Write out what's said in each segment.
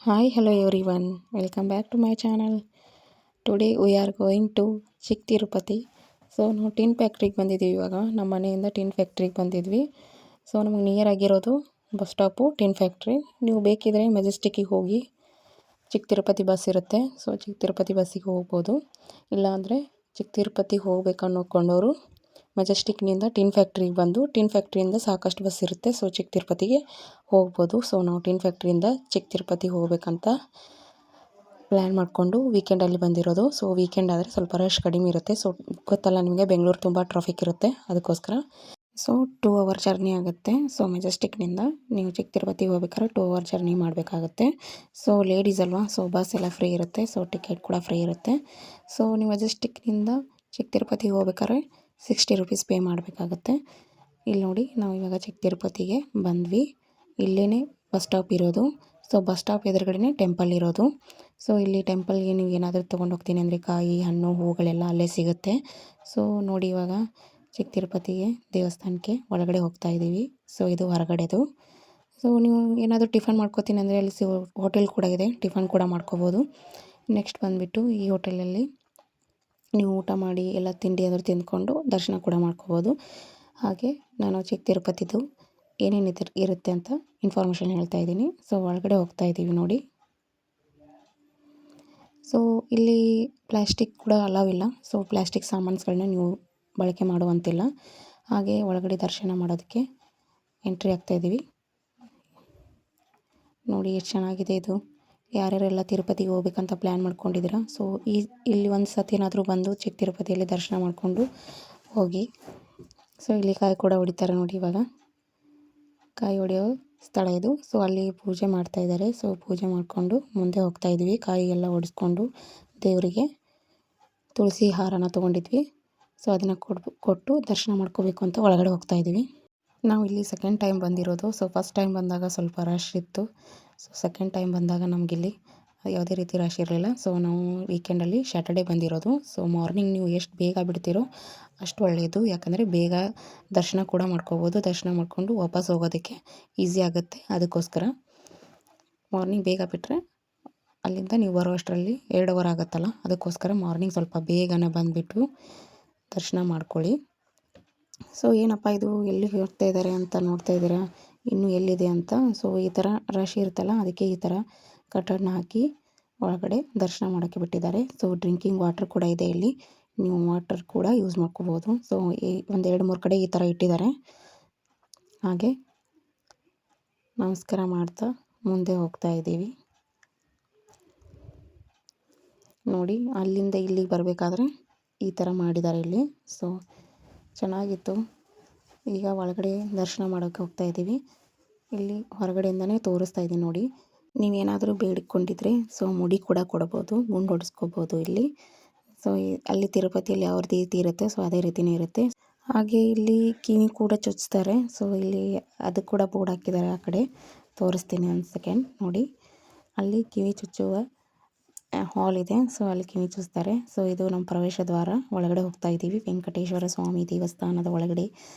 Hi, hello everyone. Welcome back to my channel. Today we are going to ಚಿಕ್ಕ Tirupati. So ನಾವು tin ಫ್ಯಾಕ್ಟ್ರಿಗೆ ಬಂದಿದ್ದೀವಿ ಇವಾಗ. ನಮ್ಮ ಮನೆಯಿಂದ ಟಿನ್ ಫ್ಯಾಕ್ಟ್ರಿಗೆ ಬಂದಿದ್ವಿ. ಸೊ ನಮಗೆ ನಿಯರ್ ಆಗಿರೋದು ಬಸ್ ಸ್ಟಾಪು ಟಿನ್ ಫ್ಯಾಕ್ಟ್ರಿ. ನೀವು ಬೇಕಿದ್ರೆ ಮೆಜೆಸ್ಟಿಕ್ಕಿಗೆ ಹೋಗಿ ಚಿಕ್ಕ ತಿರುಪತಿ ಬಸ್ ಇರುತ್ತೆ. ಸೊ ಚಿಕ್ಕ ತಿರುಪತಿ ಬಸ್ಸಿಗೆ ಹೋಗ್ಬೋದು. ಇಲ್ಲಾಂದರೆ ಚಿಕ್ಕ ತಿರುಪತಿಗೆ ಹೋಗ್ಬೇಕು ಅನ್ನೋಕೊಂಡವರು ಮೆಜೆಸ್ಟಿಕ್ನಿಂದ ಟಿನ್ ಫ್ಯಾಕ್ಟ್ರಿಗೆ ಬಂದು ಟಿನ್ ಫ್ಯಾಕ್ಟ್ರಿಯಿಂದ ಸಾಕಷ್ಟು ಬಸ್ ಇರುತ್ತೆ. ಸೊ ಚಿಕ್ಕ ತಿರುಪತಿಗೆ ಹೋಗ್ಬೋದು. ಸೊ ನಾವು ಟಿನ್ ಫ್ಯಾಕ್ಟ್ರಿಯಿಂದ ಚಿಕ್ಕ ತಿರುಪತಿಗೆ ಹೋಗ್ಬೇಕಂತ ಪ್ಲ್ಯಾನ್ ಮಾಡಿಕೊಂಡು ವೀಕೆಂಡಲ್ಲಿ ಬಂದಿರೋದು. ಸೊ ವೀಕೆಂಡ್ ಆದರೆ ಸ್ವಲ್ಪ ರಶ್ ಕಡಿಮೆ ಇರುತ್ತೆ. ಸೊ ಗೊತ್ತಲ್ಲ ನಿಮಗೆ, ಬೆಂಗಳೂರು ತುಂಬ ಟ್ರಾಫಿಕ್ ಇರುತ್ತೆ. ಅದಕ್ಕೋಸ್ಕರ ಸೊ 2 ಅವರ್ ಜರ್ನಿ ಆಗುತ್ತೆ. ಸೊ ಮೆಜೆಸ್ಟಿಕ್ನಿಂದ ನೀವು ಚಿಕ್ಕ ತಿರುಪತಿಗೆ ಹೋಗ್ಬೇಕಾದ್ರೆ 2 ಅವರ್ ಜರ್ನಿ ಮಾಡಬೇಕಾಗುತ್ತೆ. ಸೊ ಲೇಡೀಸ್ ಅಲ್ವಾ, ಸೊ ಬಸ್ ಎಲ್ಲ ಫ್ರೀ ಇರುತ್ತೆ. ಸೊ ಟಿಕೆಟ್ ಕೂಡ ಫ್ರೀ ಇರುತ್ತೆ. ಸೊ ನೀವು ಮೆಜೆಸ್ಟಿಕ್ನಿಂದ ಚಿಕ್ಕ ತಿರುಪತಿಗೆ ಹೋಗ್ಬೇಕಾದ್ರೆ 60 ರುಪೀಸ್ ಪೇ ಮಾಡಬೇಕಾಗತ್ತೆ. ಇಲ್ಲಿ ನೋಡಿ, ನಾವು ಇವಾಗ ಚಿಕ್ಕ ತಿರುಪತಿಗೆ ಬಂದ್ವಿ. ಇಲ್ಲೇ ಬಸ್ ಸ್ಟಾಪ್ ಇರೋದು. ಸೊ ಬಸ್ ಸ್ಟಾಪ್ ಎದುರುಗಡೆ ಟೆಂಪಲ್ ಇರೋದು. ಸೊ ಇಲ್ಲಿ ಟೆಂಪಲ್ಗೆ ನೀವು ಏನಾದರೂ ತೊಗೊಂಡು ಹೋಗ್ತೀನಿ ಅಂದರೆ ಕಾಯಿ, ಹಣ್ಣು, ಹೂಗಳೆಲ್ಲ ಅಲ್ಲೇ ಸಿಗುತ್ತೆ. ಸೊ ನೋಡಿ, ಇವಾಗ ಚಿಕ್ಕ ತಿರುಪತಿಗೆ ದೇವಸ್ಥಾನಕ್ಕೆ ಒಳಗಡೆ ಹೋಗ್ತಾ ಇದ್ದೀವಿ. ಸೊ ಇದು ಹೊರಗಡೆದು. ಸೊ ನೀವು ಏನಾದರೂ ಟಿಫನ್ ಮಾಡ್ಕೋತೀನಿ ಅಂದರೆ ಅಲ್ಲಿ ಹೋಟೆಲ್ ಕೂಡ ಇದೆ, ಟಿಫನ್ ಕೂಡ ಮಾಡ್ಕೋಬೋದು. ನೆಕ್ಸ್ಟ್ ಬಂದುಬಿಟ್ಟು ಈ ಹೋಟೆಲಲ್ಲಿ ನೀವು ಊಟ ಮಾಡಿ ಎಲ್ಲ ತಿಂಡಿ ಏನಾದರೂ ತಿಂದ್ಕೊಂಡು ದರ್ಶನ ಕೂಡ ಮಾಡ್ಕೋಬೋದು. ಹಾಗೆ ನಾನು ಚಿಕ್ಕ ತಿರುಪತಿದು ಏನೇನು ಇರುತ್ತೆ ಅಂತ ಇನ್ಫಾರ್ಮೇಷನ್ ಹೇಳ್ತಾ ಇದ್ದೀನಿ. ಸೊ ಒಳಗಡೆ ಹೋಗ್ತಾ ಇದ್ದೀವಿ ನೋಡಿ. ಸೊ ಇಲ್ಲಿ ಪ್ಲಾಸ್ಟಿಕ್ ಕೂಡ ಅಲೌ ಇಲ್ಲ. ಸೊ ಪ್ಲಾಸ್ಟಿಕ್ ಸಾಮಾನುಗಳನ್ನ ನೀವು ಬಳಕೆ ಮಾಡುವಂತಿಲ್ಲ. ಹಾಗೆ ಒಳಗಡೆ ದರ್ಶನ ಮಾಡೋದಕ್ಕೆ ಎಂಟ್ರಿ ಆಗ್ತಾಯಿದ್ದೀವಿ. ನೋಡಿ ಎಷ್ಟು ಚೆನ್ನಾಗಿದೆ ಇದು. ಯಾರ್ಯಾರೆಲ್ಲ ತಿರುಪತಿಗೆ ಹೋಗ್ಬೇಕಂತ ಪ್ಲ್ಯಾನ್ ಮಾಡ್ಕೊಂಡಿದ್ದೀರಾ, ಸೊ ಇಲ್ಲಿ ಒಂದು ಸತಿ ಏನಾದರೂ ಬಂದು ಚಿಕ್ಕ ತಿರುಪತಿಯಲ್ಲಿ ದರ್ಶನ ಮಾಡಿಕೊಂಡು ಹೋಗಿ. ಸೊ ಇಲ್ಲಿ ಕಾಯಿ ಕೂಡ ಹೊಡಿತಾರೆ ನೋಡಿ. ಇವಾಗ ಕಾಯಿ ಹೊಡೆಯೋ ಸ್ಥಳ ಇದು. ಸೊ ಅಲ್ಲಿ ಪೂಜೆ ಮಾಡ್ತಾಯಿದ್ದಾರೆ. ಸೊ ಪೂಜೆ ಮಾಡಿಕೊಂಡು ಮುಂದೆ ಹೋಗ್ತಾಯಿದ್ವಿ. ಕಾಯಿ ಎಲ್ಲ ಹೊಡೆಸ್ಕೊಂಡು ದೇವರಿಗೆ ತುಳಸಿ ಹಾರನ ತೊಗೊಂಡಿದ್ವಿ. ಸೊ ಅದನ್ನು ಕೊಟ್ಟು ದರ್ಶನ ಮಾಡ್ಕೋಬೇಕು ಅಂತ ಒಳಗಡೆ ಹೋಗ್ತಾಯಿದ್ವಿ. ನಾವು ಇಲ್ಲಿ ಸೆಕೆಂಡ್ ಟೈಮ್ ಬಂದಿರೋದು. ಸೊ ಫಸ್ಟ್ ಟೈಮ್ ಬಂದಾಗ ಸ್ವಲ್ಪ ರಶ್ ಇತ್ತು. ಸೊ ಸೆಕೆಂಡ್ ಟೈಮ್ ಬಂದಾಗ ನಮಗಿಲ್ಲಿ ಯಾವುದೇ ರೀತಿ ರಶ್ ಇರಲಿಲ್ಲ. ಸೊ ನಾವು ವೀಕೆಂಡಲ್ಲಿ ಸ್ಯಾಟರ್ಡೇ ಬಂದಿರೋದು. ಸೊ ಮಾರ್ನಿಂಗ್ ನೀವು ಎಷ್ಟು ಬೇಗ ಬಿಡ್ತೀರೋ ಅಷ್ಟು ಒಳ್ಳೆಯದು. ಯಾಕಂದರೆ ಬೇಗ ದರ್ಶನ ಕೂಡ ಮಾಡ್ಕೋಬೋದು. ದರ್ಶನ ಮಾಡಿಕೊಂಡು ವಾಪಸ್ ಹೋಗೋದಕ್ಕೆ ಈಸಿ ಆಗುತ್ತೆ. ಅದಕ್ಕೋಸ್ಕರ ಮಾರ್ನಿಂಗ್ ಬೇಗ ಬಿಟ್ಟರೆ ಅಲ್ಲಿಂದ ನೀವು ಬರೋ ಅಷ್ಟರಲ್ಲಿ 2 ಅವರ್ ಆಗುತ್ತಲ್ಲ. ಅದಕ್ಕೋಸ್ಕರ ಮಾರ್ನಿಂಗ್ ಸ್ವಲ್ಪ ಬೇಗನೆ ಬಂದುಬಿಟ್ಟು ದರ್ಶನ ಮಾಡ್ಕೊಳ್ಳಿ. ಸೊ ಏನಪ್ಪ ಇದು ಎಲ್ಲಿ ಹೋಗ್ತಾ ಇದ್ದಾರೆ ಅಂತ ನೋಡ್ತಾ ಇದ್ದೀರಾ, ಇನ್ನೂ ಎಲ್ಲಿದೆ ಅಂತ. ಸೊ ಈ ಥರ ರಶ್ ಇರುತ್ತಲ್ಲ, ಅದಕ್ಕೆ ಈ ಥರ ಕಟ್ಟಡನ್ನ ಹಾಕಿ ಒಳಗಡೆ ದರ್ಶನ ಮಾಡೋಕ್ಕೆ ಬಿಟ್ಟಿದ್ದಾರೆ. ಸೊ ಡ್ರಿಂಕಿಂಗ್ ವಾಟರ್ ಕೂಡ ಇದೆ ಇಲ್ಲಿ, ನೀವು ವಾಟರ್ ಕೂಡ ಯೂಸ್ ಮಾಡ್ಕೋಬೋದು. ಸೊ ಒಂದು 2-3 ಕಡೆ ಈ ಥರ ಇಟ್ಟಿದ್ದಾರೆ. ಹಾಗೆ ನಮಸ್ಕಾರ ಮಾಡ್ತಾ ಮುಂದೆ ಹೋಗ್ತಾ ಇದ್ದೀವಿ ನೋಡಿ. ಅಲ್ಲಿಂದ ಇಲ್ಲಿಗೆ ಬರಬೇಕಾದ್ರೆ ಈ ಥರ ಮಾಡಿದ್ದಾರೆ ಇಲ್ಲಿ. ಸೊ ಚೆನ್ನಾಗಿತ್ತು. ಈಗ ಒಳಗಡೆ ದರ್ಶನ ಮಾಡೋಕ್ಕೆ ಹೋಗ್ತಾ ಇದ್ದೀವಿ. ಇಲ್ಲಿ ಹೊರಗಡೆಯಿಂದನೇ ತೋರಿಸ್ತಾ ಇದ್ದೀನಿ ನೋಡಿ. ನೀವೇನಾದರೂ ಬೇಡಿಕೊಂಡಿದ್ರೆ ಸೊ ಮುಡಿ ಕೂಡ ಕೊಡ್ಬೋದು, ಗುಂಡು ಹೊಡೆಸ್ಕೋಬೋದು ಇಲ್ಲಿ. ಸೊ ಅಲ್ಲಿ ತಿರುಪತಿಯಲ್ಲಿ ಯಾವ ರೀತಿ ಇರುತ್ತೆ, ಸೊ ಅದೇ ರೀತಿಯೇ ಇರುತ್ತೆ. ಹಾಗೆ ಇಲ್ಲಿ ಕಿವಿ ಕೂಡ ಚುಚ್ತಾರೆ. ಸೊ ಇಲ್ಲಿ ಅದು ಕೂಡ ಬೋರ್ಡ್ ಹಾಕಿದ್ದಾರೆ. ಆ ಕಡೆ ತೋರಿಸ್ತೀನಿ ಒಂದು ಸೆಕೆಂಡ್ ನೋಡಿ. ಅಲ್ಲಿ ಕಿವಿ ಚುಚ್ಚುವ ಹಾಲ್ ಇದೆ. ಸೊ ಅಲ್ಲಿ ಕಿವಿ ಚುಚ್ತಾರೆ. ಸೊ ಇದು ನಮ್ಮ ಪ್ರವೇಶ ದ್ವಾರ. ಒಳಗಡೆ ಹೋಗ್ತಾ ಇದ್ದೀವಿ. ವೆಂಕಟೇಶ್ವರ ಸ್ವಾಮಿ ದೇವಸ್ಥಾನದ ಒಳಗಡೆ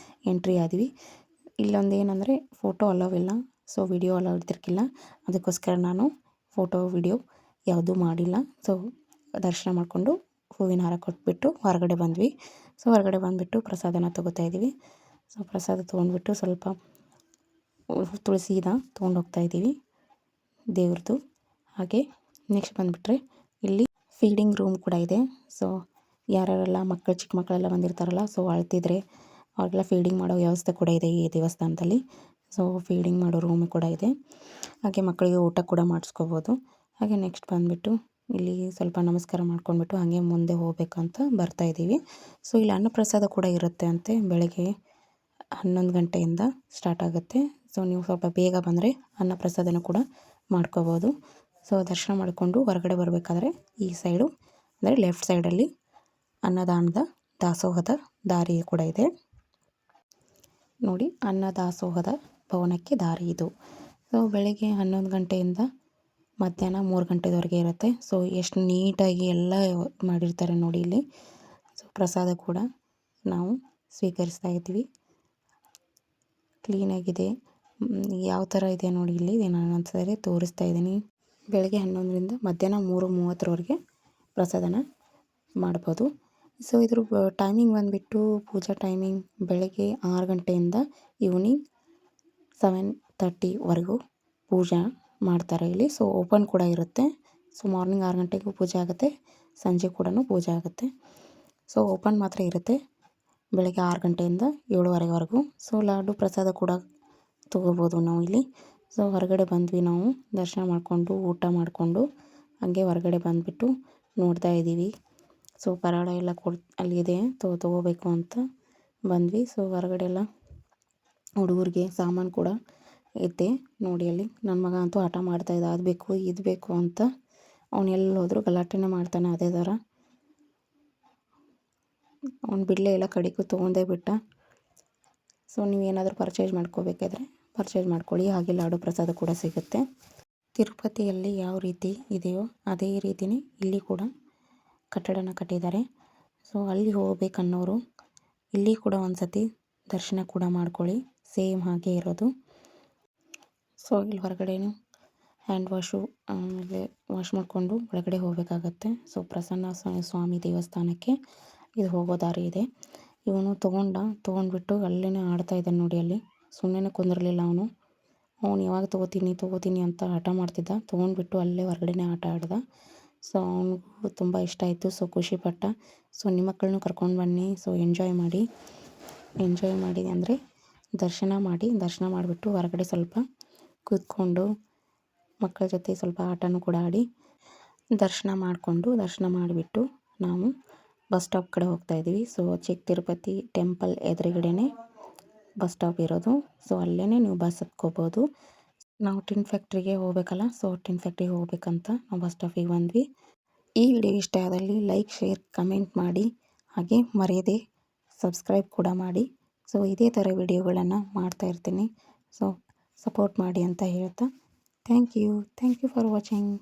ಎಂಟ್ರಿ ಆದ್ವಿ. ಇಲ್ಲೊಂದು ಏನಂದರೆ ಫೋಟೋ ಅಲೌ ಇಲ್ಲ. ಸೊ ವಿಡಿಯೋ ಅಲೌ ಇರ್ತಿರ್ಕಿಲ್ಲ. ಅದಕ್ಕೋಸ್ಕರ ನಾನು ಫೋಟೋ ವಿಡಿಯೋ ಯಾವುದೂ ಮಾಡಿಲ್ಲ. ಸೊ ದರ್ಶನ ಮಾಡಿಕೊಂಡು ಹೂವಿನ ಹಾರ ಕೊಟ್ಬಿಟ್ಟು ಹೊರಗಡೆ ಬಂದ್ವಿ. ಸೊ ಹೊರಗಡೆ ಬಂದುಬಿಟ್ಟು ಪ್ರಸಾದನ ತೊಗೋತಾ ಇದ್ದೀವಿ. ಸೊ ಪ್ರಸಾದ ತೊಗೊಂಡ್ಬಿಟ್ಟು ಸ್ವಲ್ಪ ತುಳಸಿನ ತೊಗೊಂಡು ಹೋಗ್ತಾ ಇದ್ದೀವಿ ದೇವ್ರದ್ದು. ಹಾಗೆ ನೆಕ್ಸ್ಟ್ ಬಂದುಬಿಟ್ರೆ ಇಲ್ಲಿ ಫೀಡಿಂಗ್ ರೂಮ್ ಕೂಡ ಇದೆ. ಸೊ ಯಾರ್ಯಾರೆಲ್ಲ ಚಿಕ್ಕ ಮಕ್ಕಳೆಲ್ಲ ಬಂದಿರ್ತಾರಲ್ಲ, ಸೊ ಅಳ್ತಿದ್ರೆ ಅವ್ರಿಗೆಲ್ಲ ಫೀಡಿಂಗ್ ಮಾಡೋ ವ್ಯವಸ್ಥೆ ಕೂಡ ಇದೆ ಈ ದೇವಸ್ಥಾನದಲ್ಲಿ. ಸೊ ಫೀಡಿಂಗ್ ಮಾಡೋ ರೂಮ್ ಕೂಡ ಇದೆ. ಹಾಗೆ ಮಕ್ಕಳಿಗೆ ಊಟ ಕೂಡ ಮಾಡಿಸ್ಕೋಬೋದು. ಹಾಗೆ ನೆಕ್ಸ್ಟ್ ಬಂದುಬಿಟ್ಟು ಇಲ್ಲಿ ಸ್ವಲ್ಪ ನಮಸ್ಕಾರ ಮಾಡ್ಕೊಂಡ್ಬಿಟ್ಟು ಹಾಗೆ ಮುಂದೆ ಹೋಗ್ಬೇಕಂತ ಬರ್ತಾಯಿದ್ದೀವಿ. ಸೊ ಇಲ್ಲಿ ಅನ್ನಪ್ರಸಾದ ಕೂಡ ಇರುತ್ತೆ ಅಂತೆ. ಬೆಳಗ್ಗೆ 11 ಗಂಟೆಯಿಂದ ಸ್ಟಾರ್ಟ್ ಆಗುತ್ತೆ. ಸೊ ನೀವು ಸ್ವಲ್ಪ ಬೇಗ ಬಂದರೆ ಅನ್ನಪ್ರಸಾದನ ಕೂಡ ಮಾಡ್ಕೋಬೋದು. ಸೊ ದರ್ಶನ ಮಾಡಿಕೊಂಡು ಹೊರಗಡೆ ಬರಬೇಕಾದ್ರೆ ಈ ಸೈಡು ಅಂದರೆ ಲೆಫ್ಟ್ ಸೈಡಲ್ಲಿ ಅನ್ನದಾನದ ದಾಸೋಹದ ದಾರಿ ಕೂಡ ಇದೆ ನೋಡಿ. ಅನ್ನದಾಸೋಹದ ಭವನಕ್ಕೆ ದಾರಿ ಇದು. ಸೊ ಬೆಳಗ್ಗೆ 11 ಗಂಟೆಯಿಂದ ಮಧ್ಯಾಹ್ನ 3 ಗಂಟೆವರೆಗೆ ಇರುತ್ತೆ. ಸೊ ಎಷ್ಟು ನೀಟಾಗಿ ಎಲ್ಲ ಮಾಡಿರ್ತಾರೆ ನೋಡಿ ಇಲ್ಲಿ. ಸೊ ಪ್ರಸಾದ ಕೂಡ ನಾವು ಸ್ವೀಕರಿಸ್ತಾ ಇದ್ದೀವಿ. ಕ್ಲೀನಾಗಿದೆ. ಯಾವ ಥರ ಇದೆ ನೋಡಿ ಇಲ್ಲಿ. ನಾನು ಒಂದ್ಸರಿ ತೋರಿಸ್ತಾ ಇದ್ದೀನಿ. ಬೆಳಗ್ಗೆ 11ರಿಂದ ಮಧ್ಯಾಹ್ನ 3:30ರವರೆಗೆ ಪ್ರಸಾದನ ಮಾಡ್ಬೋದು. ಸೊ ಇದ್ರ ಟೈಮಿಂಗ್ ಬಂದುಬಿಟ್ಟು ಪೂಜಾ ಟೈಮಿಂಗ್ ಬೆಳಗ್ಗೆ 6 ಗಂಟೆಯಿಂದ ಈವ್ನಿಂಗ್ 7:30ವರೆಗೂ ಪೂಜೆ ಮಾಡ್ತಾರೆ ಇಲ್ಲಿ. ಸೊ ಓಪನ್ ಕೂಡ ಇರುತ್ತೆ. ಸೊ ಮಾರ್ನಿಂಗ್ 6 ಗಂಟೆಗೂ ಪೂಜೆ ಆಗುತ್ತೆ, ಸಂಜೆ ಕೂಡ ಪೂಜೆ ಆಗುತ್ತೆ. ಸೊ ಓಪನ್ ಮಾತ್ರ ಇರುತ್ತೆ ಬೆಳಗ್ಗೆ 6 ಗಂಟೆಯಿಂದ 7:30ವರೆಗೂ. ಸೊ ಲಾಡು ಪ್ರಸಾದ ಕೂಡ ತೊಗೋಬೋದು ನಾವು ಇಲ್ಲಿ. ಸೊ ಹೊರಗಡೆ ಬಂದ್ವಿ ನಾವು ದರ್ಶನ ಮಾಡಿಕೊಂಡು ಊಟ ಮಾಡಿಕೊಂಡು ಹಾಗೆ ಹೊರಗಡೆ ಬಂದುಬಿಟ್ಟು ನೋಡ್ತಾ ಇದ್ದೀವಿ. ಸೊ ಪರಾಡ ಎಲ್ಲ ಅಲ್ಲಿದೆ ತೊಗೋಬೇಕು ಅಂತ ಬಂದ್ವಿ. ಸೊ ಹೊರಗಡೆ ಎಲ್ಲ ಹುಡುಗರಿಗೆ ಸಾಮಾನು ಕೂಡ ಐತೆ ನೋಡಿ ಅಲ್ಲಿ. ನನ್ನ ಮಗ ಅಂತೂ ಹಠ ಮಾಡ್ತಾಯಿದ್ದ, ಅದು ಬೇಕು ಇದು ಬೇಕು ಅಂತ. ಅವನು ಎಲ್ಲಿ ಹೋದರೂ ಗಲಾಟೆನೇ ಮಾಡ್ತಾನೆ ಅದೇ ಥರ. ಅವ್ನು ಬಿಡಲೇ ಇಲ್ಲ, ಕಡೆಗೂ ತೊಗೊಂಡೇ ಬಿಟ್ಟ. ಸೊ ನೀವೇನಾದರೂ ಪರ್ಚೇಸ್ ಮಾಡ್ಕೋಬೇಕಾದ್ರೆ ಪರ್ಚೇಸ್ ಮಾಡ್ಕೊಳ್ಳಿ. ಹಾಗೆ ಲಾಡು ಪ್ರಸಾದ ಕೂಡ ಸಿಗುತ್ತೆ. ತಿರುಪತಿಯಲ್ಲಿ ಯಾವ ರೀತಿ ಇದೆಯೋ ಅದೇ ರೀತಿಯೇ ಇಲ್ಲಿ ಕೂಡ ಕಟ್ಟಡನ ಕಟ್ಟಿದ್ದಾರೆ. ಸೊ ಅಲ್ಲಿ ಹೋಗ್ಬೇಕನ್ನೋರು ಇಲ್ಲಿ ಕೂಡ ಒಂದು ಸತಿ ದರ್ಶನ ಕೂಡ ಮಾಡ್ಕೊಳ್ಳಿ, ಸೇಮ್ ಹಾಗೆ ಇರೋದು. ಸೊ ಇಲ್ಲಿ ಹೊರಗಡೆನೂ ಹ್ಯಾಂಡ್ ವಾಶು ಆಮೇಲೆ ವಾಶ್ ಮಾಡಿಕೊಂಡು ಒಳಗಡೆ ಹೋಗಬೇಕಾಗತ್ತೆ. ಸೊ ಪ್ರಸನ್ನ ಸ್ವಾಮಿ ದೇವಸ್ಥಾನಕ್ಕೆ ಇದು ಹೋಗೋ ದಾರಿ ಇದೆ. ಇವನು ತೊಗೊಂಡ್ಬಿಟ್ಟು ಅಲ್ಲೇ ಆಡ್ತಾ ಇದ್ದಾನೆ ನೋಡಿ ಅಲ್ಲಿ. ಸುಮ್ಮನೆ ಕುಂದಿರಲಿಲ್ಲ ಅವನು ಯಾವಾಗ ತೊಗೋತೀನಿ ಅಂತ ಹಠ ಮಾಡ್ತಿದ್ದ. ತೊಗೊಂಡ್ಬಿಟ್ಟು ಅಲ್ಲೇ ಹೊರಗಡೆನೇ ಆಟ ಆಡ್ದ. ಸೊ ಅವನಿಗೂ ತುಂಬ ಇಷ್ಟ ಆಯಿತು. ಸೊ ಖುಷಿಪಟ್ಟ. ಸೊ ನಿಮ್ಮ ಮಕ್ಕಳನ್ನೂ ಕರ್ಕೊಂಡು ಬನ್ನಿ. ಸೊ ಎಂಜಾಯ್ ಮಾಡಿ ಅಂದರೆ ದರ್ಶನ ಮಾಡಿಬಿಟ್ಟು ಹೊರಗಡೆ ಸ್ವಲ್ಪ ಕೂತ್ಕೊಂಡು ಮಕ್ಕಳ ಜೊತೆ ಸ್ವಲ್ಪ ಆಟನೂ ಕೂಡ ಆಡಿ ದರ್ಶನ ಮಾಡಿಬಿಟ್ಟು ನಾವು ಬಸ್ ಸ್ಟಾಪ್ ಕಡೆ ಹೋಗ್ತಾ ಇದ್ದೀವಿ. ಸೊ ಚಿಕ್ಕ ತಿರುಪತಿ ಟೆಂಪಲ್ ಎದುರುಗಡೆನೇ ಬಸ್ ಸ್ಟಾಪ್ ಇರೋದು. ಸೊ ಅಲ್ಲೇ ನೀವು ಬಸ್ ಹತ್ಕೋಬೋದು. ನಾವು ಟಿನ್ ಫ್ಯಾಕ್ಟ್ರಿಗೆ ಹೋಗ್ಬೇಕಲ್ಲ, ಸೊ ಟಿನ್ ಫ್ಯಾಕ್ಟ್ರಿಗೆ ಹೋಗ್ಬೇಕಂತ ನಾವು ಬಸ್ ಸ್ಟಾಪಿಗೆ ಬಂದ್ವಿ. ಈ ವಿಡಿಯೋ ಇಷ್ಟ ಆದಲ್ಲಿ ಲೈಕ್, ಶೇರ್, ಕಮೆಂಟ್ ಮಾಡಿ. ಹಾಗೆ ಮರೆಯದೆ ಸಬ್ಸ್ಕ್ರೈಬ್ ಕೂಡ ಮಾಡಿ. ಸೊ ಇದೇ ಥರ ವಿಡಿಯೋಗಳನ್ನು ಮಾಡ್ತಾ ಇರ್ತೀನಿ. ಸೊ ಸಪೋರ್ಟ್ ಮಾಡಿ ಅಂತ ಹೇಳ್ತಾ ಥ್ಯಾಂಕ್ ಯು ಫಾರ್ ವಾಚಿಂಗ್.